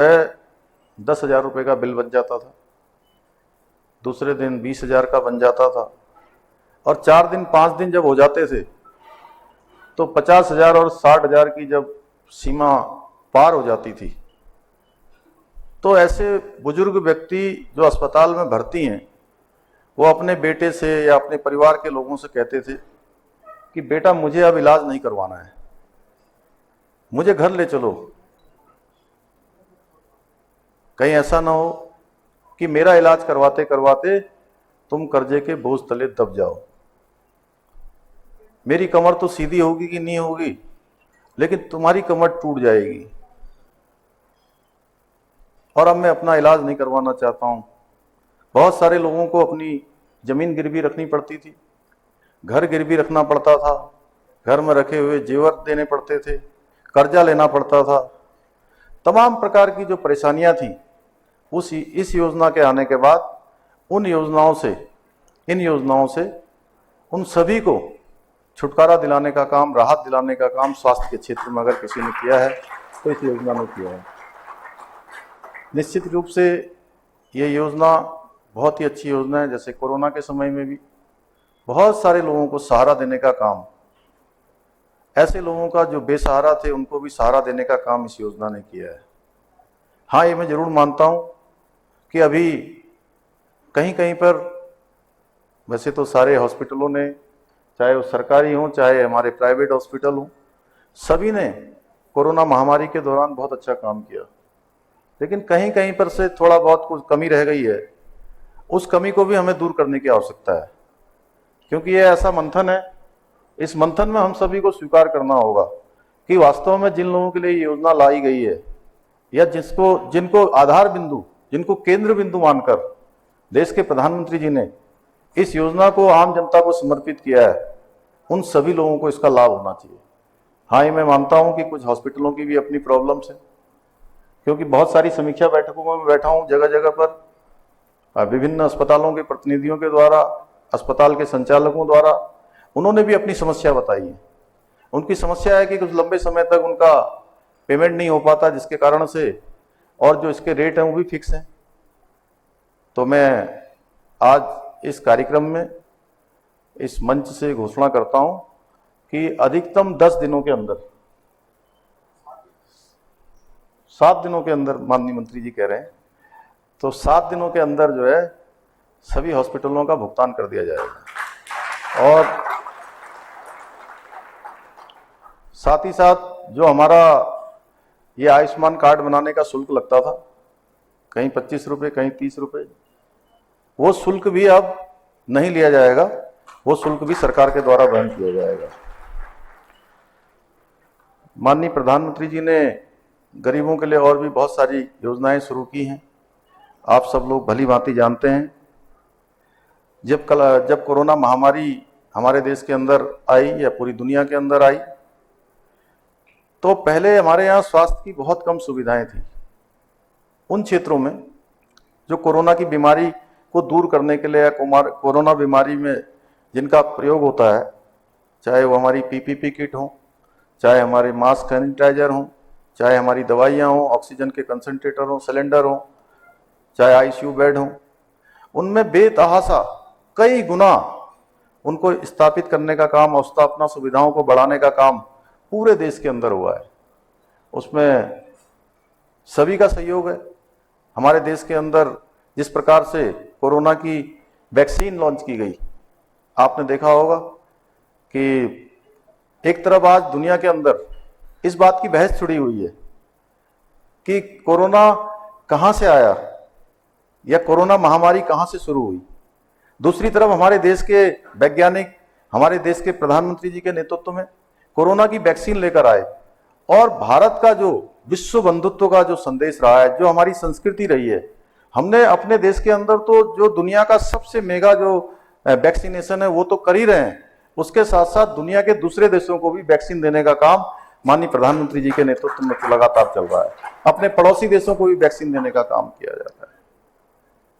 10,000 रुपये का बिल बन जाता था, दूसरे दिन 20,000 का बन जाता था, और 4 दिन 5 दिन जब हो जाते थे तो 50,000 और 60,000 की जब सीमा पार हो जाती थी तो ऐसे बुजुर्ग व्यक्ति जो अस्पताल में भर्ती हैं वो अपने बेटे से या अपने परिवार के लोगों से कहते थे कि बेटा मुझे अब इलाज नहीं करवाना है, मुझे घर ले चलो, कहीं ऐसा ना हो कि मेरा इलाज करवाते करवाते तुम कर्जे के बोझ तले दब जाओ। मेरी कमर तो सीधी होगी कि नहीं होगी, लेकिन तुम्हारी कमर टूट जाएगी और अब मैं अपना इलाज नहीं करवाना चाहता हूं। बहुत सारे लोगों को अपनी जमीन गिरवी रखनी पड़ती थी, घर गिरवी रखना पड़ता था, घर में रखे हुए जेवर देने पड़ते थे, कर्जा लेना पड़ता था। तमाम प्रकार की जो परेशानियां थी इस योजना के आने के बाद इन योजनाओं से उन सभी को छुटकारा दिलाने का काम, राहत दिलाने का काम स्वास्थ्य के क्षेत्र में अगर किसी ने किया है तो इस योजना ने किया है। निश्चित रूप से ये योजना बहुत ही अच्छी योजना है। जैसे कोरोना के समय में भी बहुत सारे लोगों को सहारा देने का काम, ऐसे लोगों का जो बेसहारा थे उनको भी सहारा देने का काम इस योजना ने किया है। हाँ, ये मैं जरूर मानता हूं कि अभी कहीं कहीं पर, वैसे तो सारे हॉस्पिटलों ने, चाहे वो सरकारी हों चाहे हमारे प्राइवेट हॉस्पिटल हों, सभी ने कोरोना महामारी के दौरान बहुत अच्छा काम किया, लेकिन कहीं कहीं पर से थोड़ा बहुत कुछ कमी रह गई है। उस कमी को भी हमें दूर करने की आवश्यकता है, क्योंकि ये ऐसा मंथन है, इस मंथन में हम सभी को स्वीकार करना होगा कि वास्तव में जिन लोगों के लिए ये योजना लाई गई है या जिनको आधार बिंदु, जिनको केंद्र बिंदु मानकर देश के प्रधानमंत्री जी ने इस योजना को आम जनता को समर्पित किया है, उन सभी लोगों को इसका लाभ होना चाहिए। हाँ, ये मैं मानता हूं कि कुछ हॉस्पिटलों की भी अपनी प्रॉब्लम्स है, क्योंकि बहुत सारी समीक्षा बैठकों में बैठा हूं जगह जगह पर, विभिन्न अस्पतालों के प्रतिनिधियों के द्वारा, अस्पताल के संचालकों द्वारा, उन्होंने भी अपनी समस्या बताई है। उनकी समस्या है कि कुछ लंबे समय तक उनका पेमेंट नहीं हो पाता, जिसके कारण से, और जो इसके रेट हैं वो भी फिक्स हैं। तो मैं आज इस कार्यक्रम में इस मंच से घोषणा करता हूं कि अधिकतम 10 दिनों के अंदर, 7 दिनों के अंदर माननीय मंत्री जी कह रहे हैं, तो 7 दिनों के अंदर जो है सभी हॉस्पिटलों का भुगतान कर दिया जाएगा। और साथ ही साथ जो हमारा ये आयुष्मान कार्ड बनाने का शुल्क लगता था, कहीं 25 रुपये कहीं 30 रुपये, वो शुल्क भी अब नहीं लिया जाएगा, वो शुल्क भी सरकार के द्वारा वहन किया जाएगा। माननीय प्रधानमंत्री जी ने गरीबों के लिए और भी बहुत सारी योजनाएं शुरू की हैं, आप सब लोग भली भांति जानते हैं। जब कोरोना महामारी हमारे देश के अंदर आई या पूरी दुनिया के अंदर आई, तो पहले हमारे यहाँ स्वास्थ्य की बहुत कम सुविधाएं थी। उन क्षेत्रों में जो कोरोना की बीमारी को दूर करने के लिए, कोरोना बीमारी में जिनका प्रयोग होता है, चाहे वो हमारी पीपीपी किट हो, चाहे हमारे मास्क सैनिटाइजर हो, चाहे हमारी दवाइयाँ हों, ऑक्सीजन के कंसंट्रेटर हों, सिलेंडर हों, चाहे आईसीयू बेड हों, उनमें बेतहासा कई गुना उनको स्थापित करने का काम और स्थापना सुविधाओं को बढ़ाने का काम पूरे देश के अंदर हुआ है। उसमें सभी का सहयोग है। हमारे देश के अंदर जिस प्रकार से कोरोना की वैक्सीन लॉन्च की गई, आपने देखा होगा कि एक तरफ आज दुनिया के अंदर इस बात की बहस छिड़ी हुई है कि कोरोना कहां से आया या कोरोना महामारी कहां से शुरू हुई। दूसरी तरफ हमारे देश के वैज्ञानिक, हमारे देश के प्रधानमंत्री जी के नेतृत्व में कोरोना की वैक्सीन लेकर आए, और भारत का जो विश्व बंधुत्व का जो संदेश रहा है, जो हमारी संस्कृति रही है, हमने अपने देश के अंदर तो जो दुनिया का सबसे मेगा जो वैक्सीनेशन है वो तो कर ही रहे हैं, उसके साथ साथ दुनिया के दूसरे देशों को भी वैक्सीन देने का काम माननीय प्रधानमंत्री जी के नेतृत्व में लगातार चल रहा है। अपने पड़ोसी देशों को भी वैक्सीन देने का काम किया जाता है।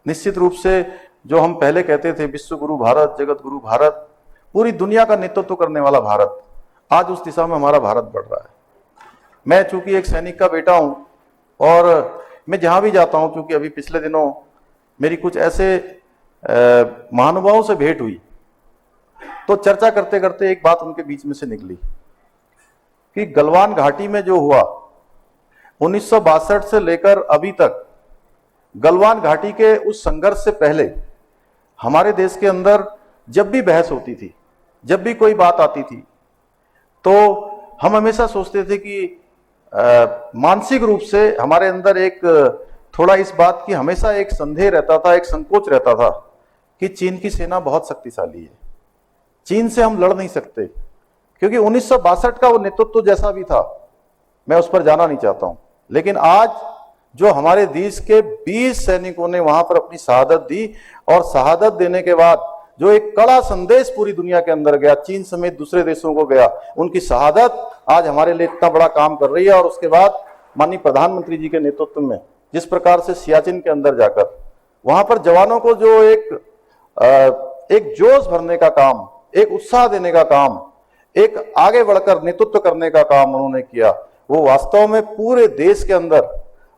निश्चित रूप से जो हम पहले कहते थे विश्व गुरु भारत, जगत गुरु भारत, पूरी दुनिया का नेतृत्व करने वाला भारत, आज उस दिशा में हमारा भारत बढ़ रहा है। मैं चूंकि एक सैनिक का बेटा हूं और मैं जहां भी जाता हूं, क्योंकि अभी पिछले दिनों मेरी कुछ ऐसे महानुभावों से भेंट हुई, तो चर्चा करते करते एक बात उनके बीच में से निकली कि गलवान घाटी में जो हुआ 1962 से लेकर अभी तक, गलवान घाटी के उस संघर्ष से पहले हमारे देश के अंदर जब भी बहस होती थी, जब भी कोई बात आती थी, तो हम हमेशा सोचते थे कि मानसिक रूप से हमारे अंदर एक थोड़ा इस बात की हमेशा एक संदेह रहता था, एक संकोच रहता था कि चीन की सेना बहुत शक्तिशाली है, चीन से हम लड़ नहीं सकते, क्योंकि 1962 का वो नेतृत्व जैसा भी था, मैं उस पर जाना नहीं चाहता हूं। लेकिन आज जो हमारे देश के 20 सैनिकों ने वहां पर अपनी शहादत दी, और शहादत देने के बाद जो एक कड़ा संदेश पूरी दुनिया के अंदर गया, चीन समेत दूसरे देशों को गया, उनकी शहादत आज हमारे लिए इतना बड़ा काम कर रही है। और उसके बाद माननीय प्रधानमंत्री जी के नेतृत्व में जिस प्रकार से सियाचिन के अंदर जाकर वहां पर जवानों को जो एक जोश भरने का काम, एक उत्साह देने का काम, एक आगे बढ़कर नेतृत्व करने का काम उन्होंने किया, वो वास्तव में पूरे देश के अंदर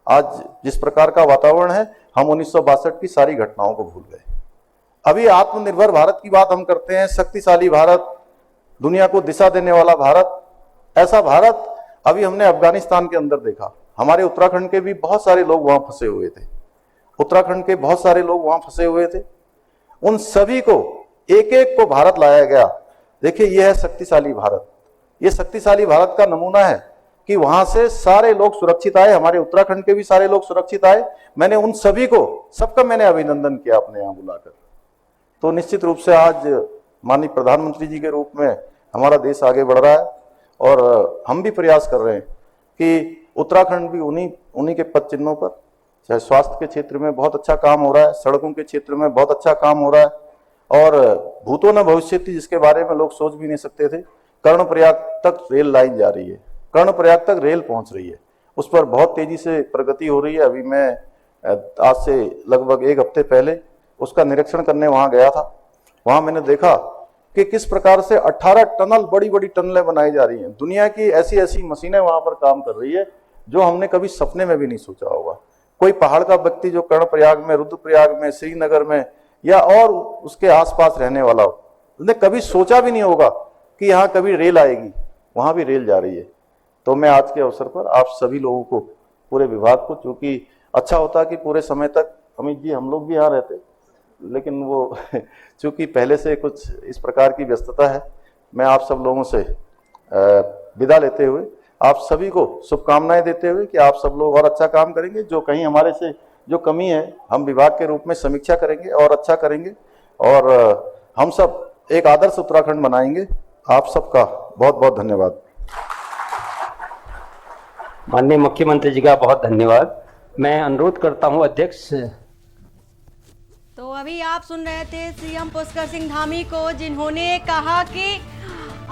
आज जिस प्रकार का वातावरण है, हम 1962 की सारी घटनाओं को भूल गए। अभी आत्मनिर्भर भारत की बात हम करते हैं, शक्तिशाली भारत, दुनिया को दिशा देने वाला भारत, ऐसा भारत अभी हमने अफगानिस्तान के अंदर देखा। हमारे उत्तराखंड के भी बहुत सारे लोग वहां फंसे हुए थे, उत्तराखंड के बहुत सारे लोग वहां फंसे हुए थे, उन सभी को एक एक को भारत लाया गया। देखिए, यह है शक्तिशाली भारत। ये शक्तिशाली भारत का नमूना है कि वहां से सारे लोग सुरक्षित आए, हमारे उत्तराखंड के भी सारे लोग सुरक्षित आए। मैंने उन सभी को, सबका मैंने अभिनंदन किया अपने यहाँ बुलाकर। तो निश्चित रूप से आज माननीय प्रधानमंत्री जी के रूप में हमारा देश आगे बढ़ रहा है, और हम भी प्रयास कर रहे हैं कि उत्तराखंड भी उन्हीं के पद चिन्हों पर, चाहे स्वास्थ्य के क्षेत्र में बहुत अच्छा काम हो रहा है, सड़कों के क्षेत्र में बहुत अच्छा काम हो रहा है, और भूतो न भविष्यति जिसके बारे में लोग सोच भी नहीं सकते थे, कर्णप्रयाग तक रेल लाइन जा रही है, कर्णप्रयाग तक रेल पहुंच रही है, उस पर बहुत तेजी से प्रगति हो रही है। अभी मैं आज से लगभग एक हफ्ते पहले उसका निरीक्षण करने वहां गया था। वहां मैंने देखा कि किस प्रकार से 18 टनल, बड़ी बड़ी टनलें बनाई जा रही हैं। दुनिया की ऐसी ऐसी मशीनें वहां पर काम कर रही है जो हमने कभी सपने में भी नहीं सोचा होगा। कोई पहाड़ का व्यक्ति जो कर्णप्रयाग में, रुद्रप्रयाग में, श्रीनगर में या और उसके आसपास रहने वाला हो, उसने कभी सोचा भी नहीं होगा कि यहाँ कभी रेल आएगी, वहां भी रेल जा रही है। तो मैं आज के अवसर पर आप सभी लोगों को, पूरे विभाग को, चूंकि अच्छा होता कि पूरे समय तक अमित जी हम लोग भी यहाँ रहते, लेकिन वो चूंकि पहले से कुछ इस प्रकार की व्यस्तता है, मैं आप सब लोगों से विदा लेते हुए आप सभी को शुभकामनाएं देते हुए कि आप सब लोग और अच्छा काम करेंगे। जो कहीं हमारे से जो कमी है, हम विभाग के रूप में समीक्षा करेंगे और अच्छा करेंगे, और हम सब एक आदर्श उत्तराखंड बनाएंगे। आप सबका बहुत बहुत धन्यवाद। माननीय मुख्यमंत्री जी का बहुत धन्यवाद। मैं अनुरोध करता हूं अध्यक्ष। तो अभी आप सुन रहे थे सीएम पुष्कर सिंह धामी को, जिन्होंने कहा कि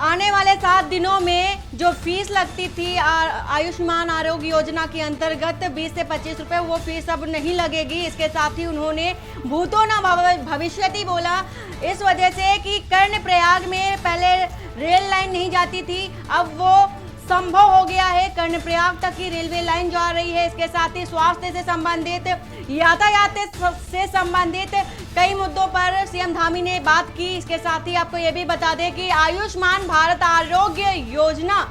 आने वाले 7 दिनों में जो फीस लगती थी आयुष्मान आरोग्य योजना के अंतर्गत 20 से 25 रुपए, वो फीस अब नहीं लगेगी। इसके साथ ही उन्होंने भूतो न भविष्यति बोला, इस वजह से कि कर्णप्रयाग में पहले रेल लाइन नहीं जाती थी, अब वो संभव हो गया है, कर्णप्रयाग तक की रेलवे लाइन जा रही है। इसके साथ ही स्वास्थ्य से संबंधित, यातायात से संबंधित कई मुद्दों पर सीएम धामी ने बात की। इसके साथ ही आपको ये भी बता दें कि आयुष्मान भारत आरोग्य योजना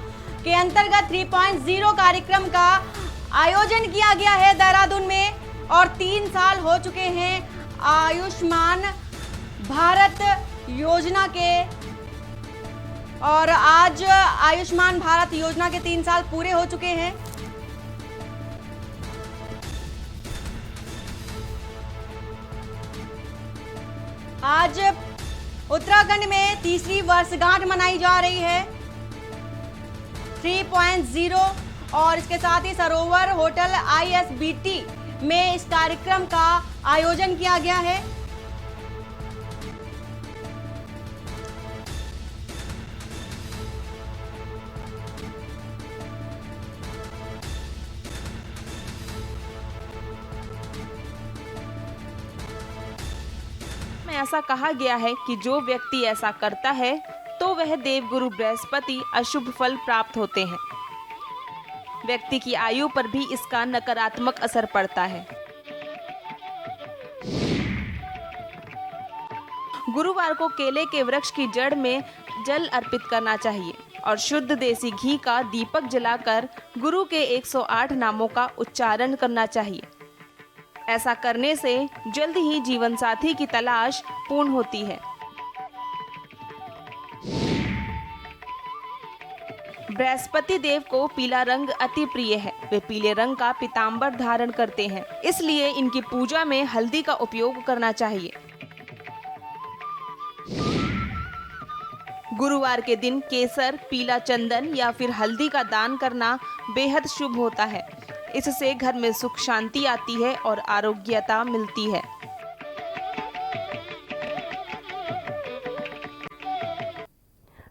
के अंतर्गत 3.0 कार्यक्रम का आयोजन किया गया है देहरादून में, और 3 साल हो चुके हैं आयुष्मान भारत योजना के, और आज आयुष्मान भारत योजना के 3 साल पूरे हो चुके हैं। आज उत्तराखंड में तीसरी वर्षगांठ मनाई जा रही है 3.0, और इसके साथ ही सरोवर होटल ISBT में इस कार्यक्रम का आयोजन किया गया है। ऐसा कहा गया है कि जो व्यक्ति ऐसा करता है तो वह देवगुरु बृहस्पति अशुभ फल प्राप्त होते हैं। व्यक्ति की आयु पर भी इसका नकारात्मक असर पड़ता है। गुरुवार को केले के वृक्ष की जड़ में जल अर्पित करना चाहिए और शुद्ध देसी घी का दीपक जलाकर गुरु के 108 नामों का उच्चारण करना चाहिए। ऐसा करने से जल्द ही जीवन साथी की तलाश पूर्ण होती है। बृहस्पति देव को पीला रंग अति प्रिय है। वे पीले रंग का पीतांबर धारण करते हैं, इसलिए इनकी पूजा में हल्दी का उपयोग करना चाहिए। गुरुवार के दिन केसर, पीला चंदन या फिर हल्दी का दान करना बेहद शुभ होता है। इससे घर में सुख शांति आती है और आरोग्यता मिलती है।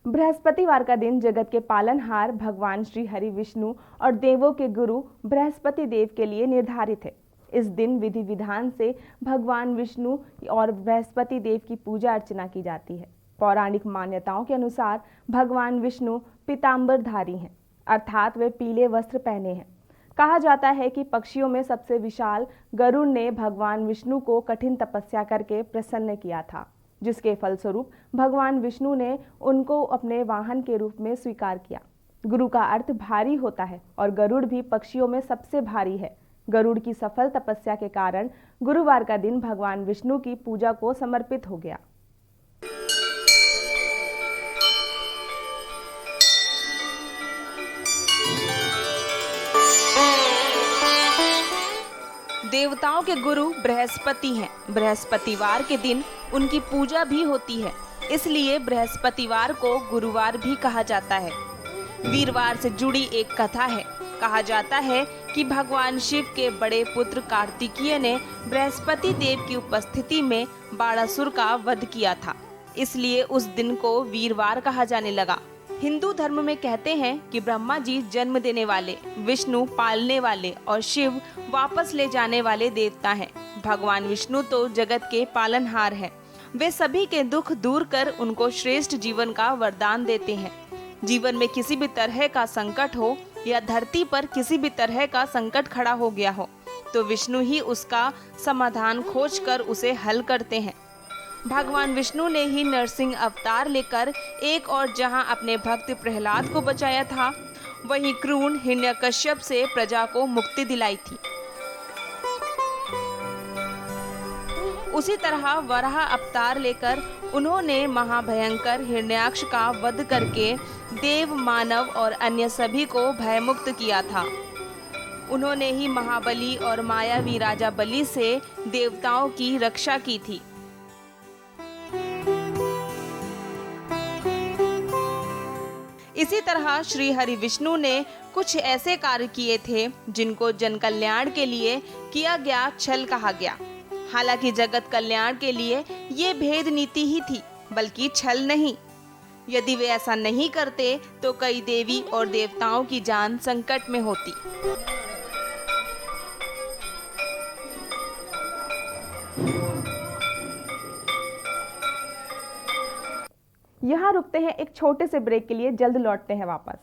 बृहस्पतिवार का दिन जगत के पालनहार भगवान श्री हरि विष्णु और देवों के गुरु बृहस्पति देव के लिए निर्धारित है। इस दिन विधि विधान से भगवान विष्णु और बृहस्पति देव की पूजा अर्चना की जाती है। पौराणिक मान्यताओं के अनुसार भगवान विष्णु पीतांबरधारी हैं, अर्थात वे पीले वस्त्र पहने हैं। कहा जाता है कि पक्षियों में सबसे विशाल गरुड़ ने भगवान विष्णु को कठिन तपस्या करके प्रसन्न किया था, जिसके फलस्वरूप भगवान विष्णु ने उनको अपने वाहन के रूप में स्वीकार किया। गुरु का अर्थ भारी होता है और गरुड़ भी पक्षियों में सबसे भारी है। गरुड़ की सफल तपस्या के कारण गुरुवार का दिन भगवान विष्णु की पूजा को समर्पित हो गया। देवताओं के गुरु बृहस्पति हैं। बृहस्पतिवार के दिन उनकी पूजा भी होती है, इसलिए बृहस्पतिवार को गुरुवार भी कहा जाता है। वीरवार से जुड़ी एक कथा है। कहा जाता है कि भगवान शिव के बड़े पुत्र कार्तिकेय ने बृहस्पति देव की उपस्थिति में बाणासुर का वध किया था, इसलिए उस दिन को वीरवार कहा जाने लगा। हिंदू धर्म में कहते हैं कि ब्रह्मा जी जन्म देने वाले, विष्णु पालने वाले और शिव वापस ले जाने वाले देवता हैं। भगवान विष्णु तो जगत के पालनहार हैं। वे सभी के दुख दूर कर उनको श्रेष्ठ जीवन का वरदान देते हैं। जीवन में किसी भी तरह का संकट हो या धरती पर किसी भी तरह का संकट खड़ा हो गया हो, तो विष्णु ही उसका समाधान खोजकर उसे हल करते हैं। भगवान विष्णु ने ही नरसिंह अवतार लेकर एक और जहां अपने भक्त प्रहलाद को बचाया था, वहीं क्रूर हिरण्यकश्यप से प्रजा को मुक्ति दिलाई थी। उसी तरह वराह अवतार लेकर उन्होंने महाभयंकर हिरण्याक्ष का वध करके देव, मानव और अन्य सभी को भयमुक्त किया था। उन्होंने ही महाबली और मायावी राजा बलि से देवताओं की रक्षा की थी। इसी तरह श्री हरि विष्णु ने कुछ ऐसे कार्य किए थे जिनको जन कल्याण के लिए किया गया छल कहा गया। हालांकि जगत कल्याण के लिए ये भेद नीति ही थी, बल्कि छल नहीं। यदि वे ऐसा नहीं करते तो कई देवी और देवताओं की जान संकट में होती। यहाँ रुकते हैं एक छोटे से ब्रेक के लिए, जल्द लौटते हैं वापस।